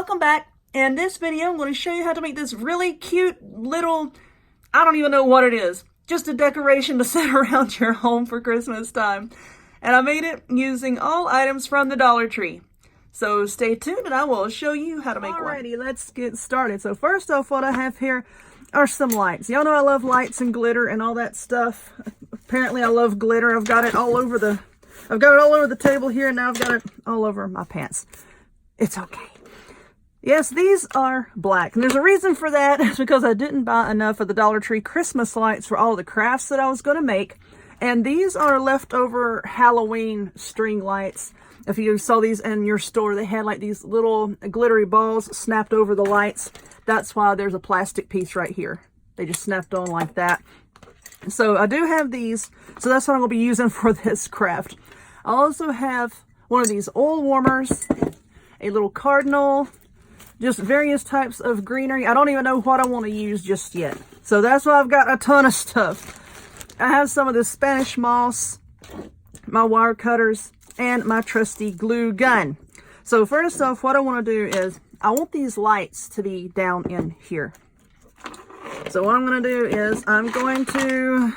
welcome back. In this video, I'm going to show you how to make this really cute little, I don't even know what it is, just a decoration to set around your home for Christmas time. And I made it using all items from the Dollar Tree. So stay tuned and I will show you how to make one. Alrighty, let's get started. So first off, what I have here are some lights. Y'all know I love lights and glitter and all that stuff. Apparently I love glitter. I've got it all over the table here, and now I've got it all over my pants. It's okay. Yes, these are black, and there's a reason for that. It's because I didn't buy enough of the Dollar Tree Christmas lights for all the crafts that I was going to make. And these are leftover Halloween string lights. If you saw these in your store, they had like these little glittery balls snapped over the lights. That's why there's a plastic piece right here. They just snapped on like that. So I do have these, so that's what I'm going to be using for this craft. I also have one of these oil warmers, a little Cardinal, just various types of greenery. I don't even know what I want to use just yet. So that's why I've got a ton of stuff. I have some of this Spanish moss, my wire cutters, and my trusty glue gun. So first off, what I want to do is, I want these lights to be down in here. So what I'm going to do is, I'm going to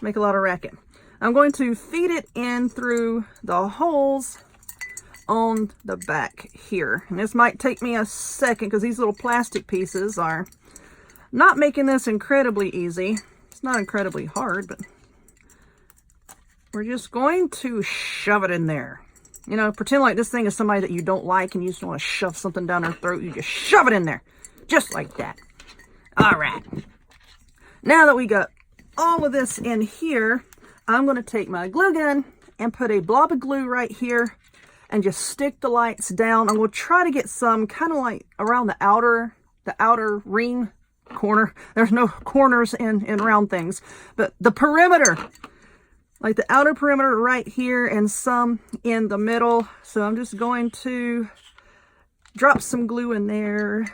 make a lot of racket. I'm going to feed it in through the holes on the back here. And this might take me a second because these little plastic pieces are not making this incredibly easy. It's not incredibly hard, but we're just going to shove it in there. You know, pretend like this thing is somebody that you don't like and you just want to shove something down their throat. You just shove it in there. Just like that. All right. Now that we got all of this in here, I'm going to take my glue gun and put a blob of glue right here and just stick the lights down. I'm going to try to get some kind of like around the outer ring corner. There's no corners in round things, but the perimeter, like the outer perimeter right here and some in the middle. So I'm just going to drop some glue in there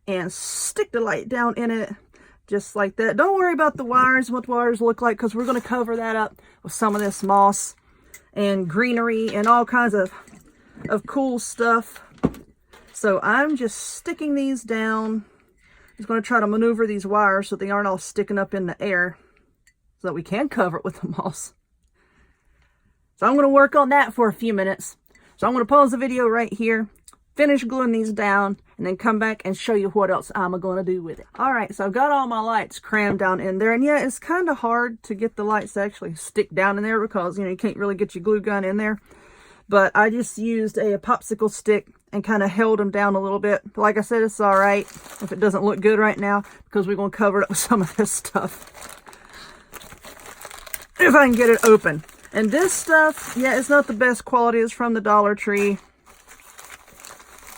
and stick the light down in it just like that. Don't worry about the wires, what the wires look like, because we're going to cover that up with some of this moss and greenery and all kinds of cool stuff. So I'm just sticking these down. Just going to try to maneuver these wires so they aren't all sticking up in the air so that we can cover it with the moss. So I'm going to work on that for a few minutes. So I'm going to pause the video right here, finish gluing these down, and then come back and show you what else I'm going to do with it. All right, so I've got all my lights crammed down in there. And yeah, it's kind of hard to get the lights to actually stick down in there because, you know, you can't really get your glue gun in there. But I just used a popsicle stick and kind of held them down a little bit. But like I said, it's all right if it doesn't look good right now because we're going to cover it up with some of this stuff. If I can get it open. And this stuff, yeah, it's not the best quality. It's from the Dollar Tree.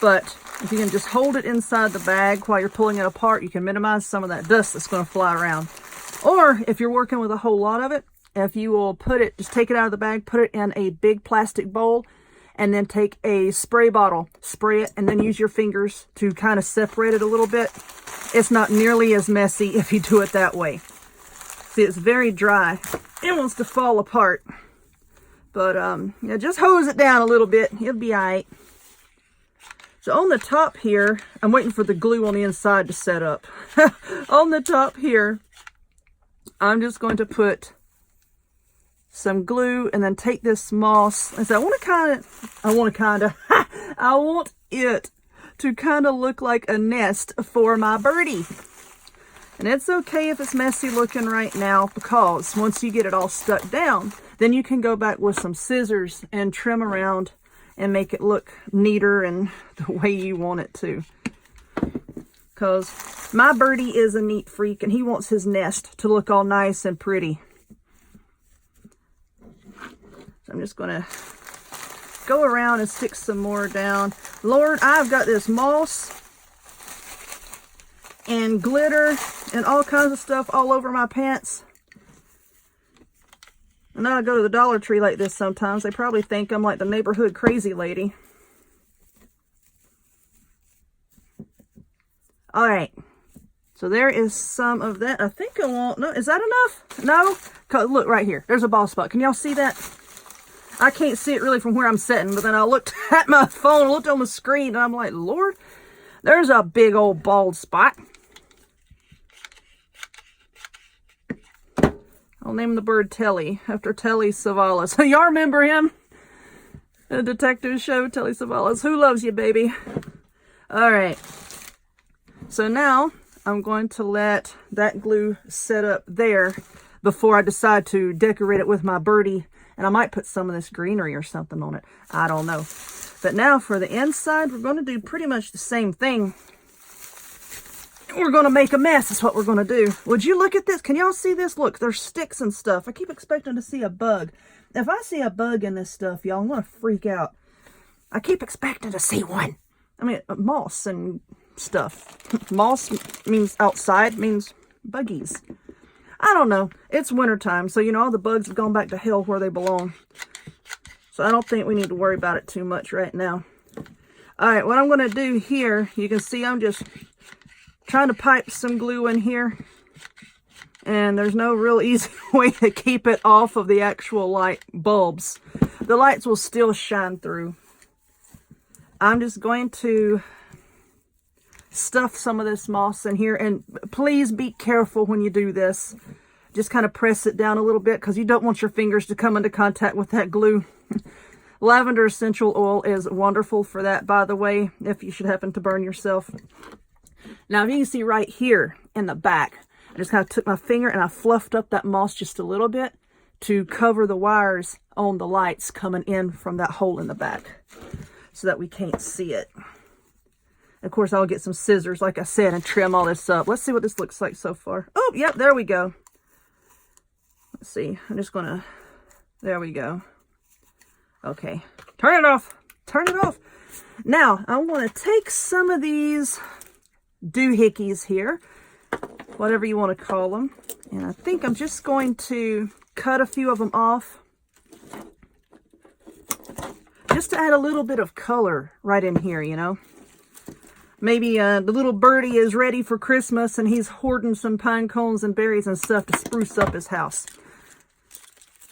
But if you can just hold it inside the bag while you're pulling it apart, you can minimize some of that dust that's going to fly around. Or if you're working with a whole lot of it, if you will just take it out of the bag, put it in a big plastic bowl, and then take a spray bottle, spray it, and then use your fingers to kind of separate it a little bit. It's not nearly as messy if you do it that way. See, it's very dry. It wants to fall apart. But, yeah, just hose it down a little bit. It'll be all right. So on the top here, I'm waiting for the glue on the inside to set up. On the top here, I'm just going to put some glue and then take this moss. And so I want it to kind of look like a nest for my birdie. And it's okay if it's messy looking right now, because once you get it all stuck down, then you can go back with some scissors and trim around and make it look neater and the way you want it to. Because my birdie is a neat freak and he wants his nest to look all nice and pretty. So I'm just going to go around and stick some more down. Lord, I've got this moss and glitter and all kinds of stuff all over my pants. And then I go to the Dollar Tree like this sometimes. They probably think I'm like the neighborhood crazy lady. All right. So there is some of that. I think I want, no, is that enough? No? Look right here. There's a bald spot. Can y'all see that? I can't see it really from where I'm sitting, but then I looked at my phone, looked on the screen, and I'm like, Lord, there's a big old bald spot. I'll name the bird Telly, after Telly Savalas. Y'all remember him? The detective show, Telly Savalas. Who loves you, baby? All right. So now I'm going to let that glue set up there before I decide to decorate it with my birdie. And I might put some of this greenery or something on it. I don't know. But now for the inside, we're going to do pretty much the same thing. We're going to make a mess is what we're going to do. Would you look at this? Can y'all see this? Look, there's sticks and stuff. I keep expecting to see a bug. If I see a bug in this stuff, y'all, I'm going to freak out. I keep expecting to see one. I mean, moss and stuff. Moss means outside, means buggies. I don't know. It's wintertime, so, you know, all the bugs have gone back to hell where they belong. So I don't think we need to worry about it too much right now. All right, what I'm going to do here, you can see I'm just trying to pipe some glue in here, and there's no real easy way to keep it off of the actual light bulbs. The lights will still shine through. I'm just going to stuff some of this moss in here, and please be careful when you do this. Just kind of press it down a little bit because you don't want your fingers to come into contact with that glue. Lavender essential oil is wonderful for that, by the way, if you should happen to burn yourself. Now, if you can see right here in the back, I just kind of took my finger and I fluffed up that moss just a little bit to cover the wires on the lights coming in from that hole in the back so that we can't see it. Of course, I'll get some scissors, like I said, and trim all this up. Let's see what this looks like so far. Oh, yep, there we go. Let's see. I'm just going to... There we go. Okay. Turn it off. Turn it off. Now, I want to take some of these doohickeys here, whatever you want to call them, and I think I'm just going to cut a few of them off just to add a little bit of color right in here, you know. Maybe the little birdie is ready for Christmas and he's hoarding some pine cones and berries and stuff to spruce up his house.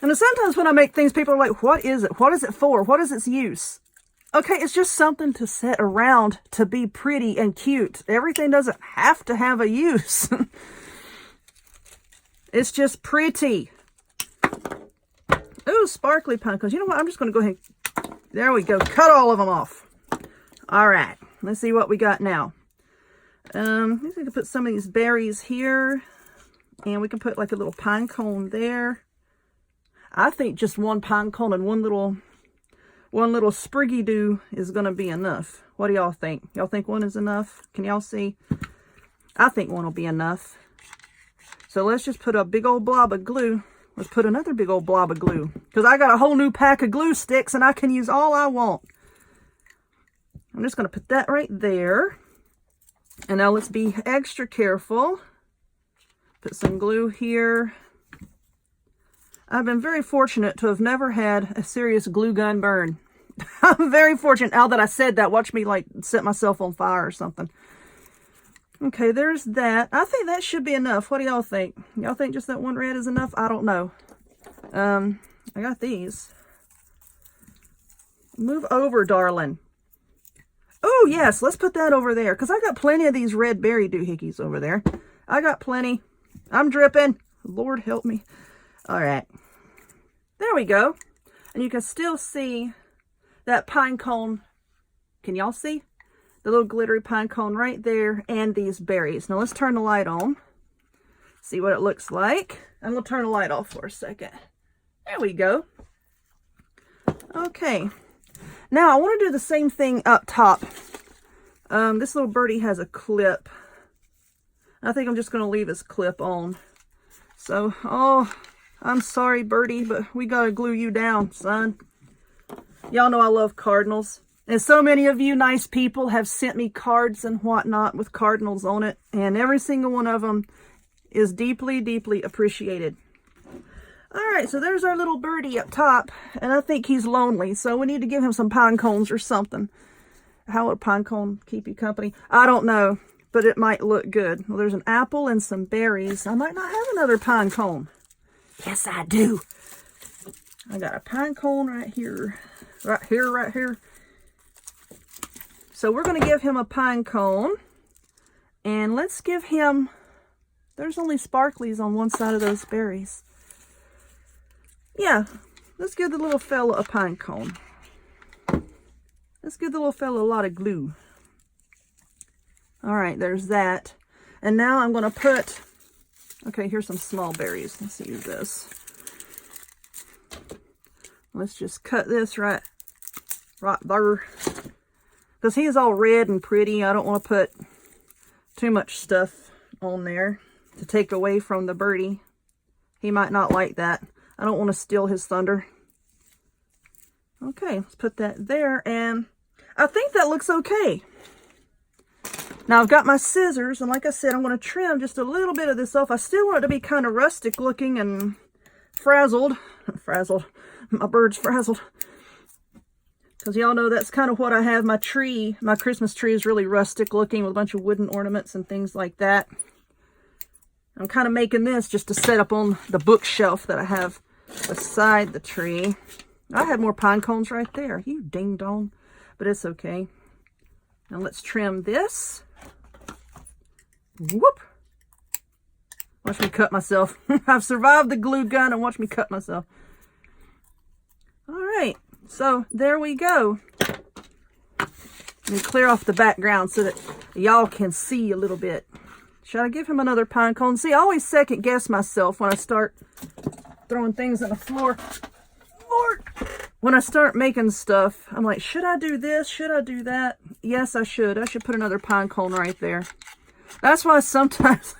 And sometimes when I make things, people are like, what is it? What is it for? What is its use? Okay, it's just something to set around to be pretty and cute. Everything doesn't have to have a use. It's just pretty. Ooh, sparkly pine cones. You know what? I'm just going to go ahead. There we go. Cut all of them off. All right. Let's see what we got now. I think we can put some of these berries here. And we can put like a little pine cone there. I think just one pine cone and one little spriggy-doo is going to be enough. What do y'all think? Y'all think one is enough? Can y'all see? I think one will be enough. So let's just put a big old blob of glue. Let's put another big old blob of glue. Because I got a whole new pack of glue sticks and I can use all I want. I'm just going to put that right there. And now let's be extra careful. Put some glue here. I've been very fortunate to have never had a serious glue gun burn. I'm very fortunate. Now that I said that, watch me like set myself on fire or something. Okay, there's that. I think that should be enough. What do y'all think? Y'all think just that one red is enough? I don't know. I got these. Move over, darling. Oh, yes, let's put that over there. Because I got plenty of these red berry doohickeys over there. I got plenty. I'm dripping. Lord help me. All right. There we go. And you can still see that pine cone. Can y'all see? The little glittery pine cone right there and these berries. Now let's turn the light on. See what it looks like. I'm going to turn the light off for a second. There we go. Okay. Now I want to do the same thing up top. This little birdie has a clip. I think I'm just going to leave his clip on. So, oh, I'm sorry, birdie, but we got to glue you down, son. Y'all know I love cardinals. And so many of you nice people have sent me cards and whatnot with cardinals on it. And every single one of them is deeply, deeply appreciated. All right, so there's our little birdie up top. And I think he's lonely, so we need to give him some pine cones or something. How would a pine cone keep you company? I don't know, but it might look good. Well, there's an apple and some berries. I might not have another pine cone. Yes, I do. I got a pine cone right here. Right here, right here. So we're going to give him a pine cone. And let's give him... There's only sparklies on one side of those berries. Yeah, let's give the little fella a pine cone. Let's give the little fella a lot of glue. All right, there's that. And now I'm going to put... Okay, here's some small berries. Let's use this. Let's just cut this right there. Because he is all red and pretty. I don't want to put too much stuff on there to take away from the birdie. He might not like that. I don't want to steal his thunder. Okay, let's put that there. And I think that looks okay. Now I've got my scissors, and like I said, I'm going to trim just a little bit of this off. I still want it to be kind of rustic looking and frazzled. Frazzled. My bird's frazzled. Because y'all know that's kind of what I have. My tree, my Christmas tree is really rustic looking with a bunch of wooden ornaments and things like that. I'm kind of making this just to set up on the bookshelf that I have beside the tree. I had more pine cones right there. You ding dong. But it's okay. Now let's trim this. Whoop. Watch me cut myself. I've survived the glue gun and watch me cut myself. All right. So there we go. Let me clear off the background so that y'all can see a little bit. Should I give him another pine cone? See, I always second guess myself when I start throwing things on the floor. Lord! When I start making stuff, I'm like, should I do this? Should I do that? Yes, I should. I should put another pine cone right there. That's why sometimes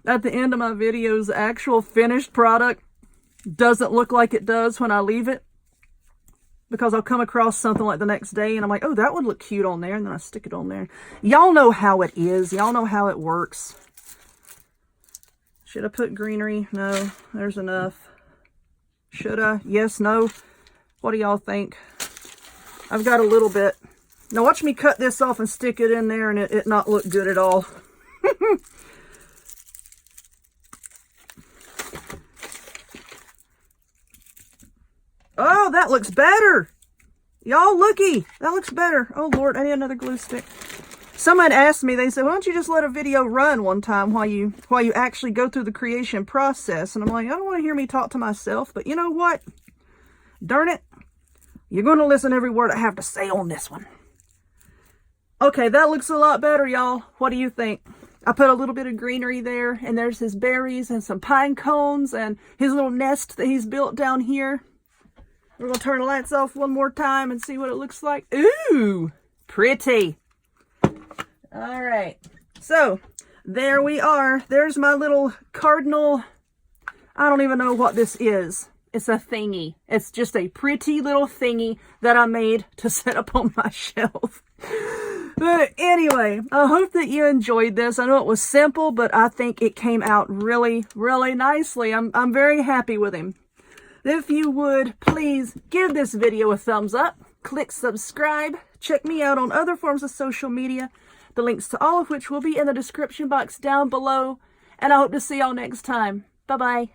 at the end of my videos, the actual finished product doesn't look like it does when I leave it. Because I'll come across something like the next day and I'm like, oh, that would look cute on there. And then I stick it on there. Y'all know how it is. Y'all know how it works. Should I put greenery? No, there's enough. Should I? Yes, no. What do y'all think? I've got a little bit. Now watch me cut this off and stick it in there and it not look good at all. Oh, that looks better. Y'all looky. That looks better. Oh, Lord, I need another glue stick. Someone asked me, they said, why don't you just let a video run one time while you actually go through the creation process? And I'm like, I don't want to hear me talk to myself, but you know what? Darn it. You're going to listen to every word I have to say on this one. Okay, that looks a lot better, y'all. What do you think? I put a little bit of greenery there, and there's his berries and some pine cones and his little nest that he's built down here. We're going to turn the lights off one more time and see what it looks like. Ooh, pretty. All right. So, there we are. There's my little Cardinal. I don't even know what this is. It's a thingy. It's just a pretty little thingy that I made to set up on my shelf. But anyway, I hope that you enjoyed this. I know it was simple, but I think it came out really, really nicely. I'm very happy with him. If you would, please give this video a thumbs up, click subscribe, check me out on other forms of social media, the links to all of which will be in the description box down below, and I hope to see y'all next time. Bye-bye.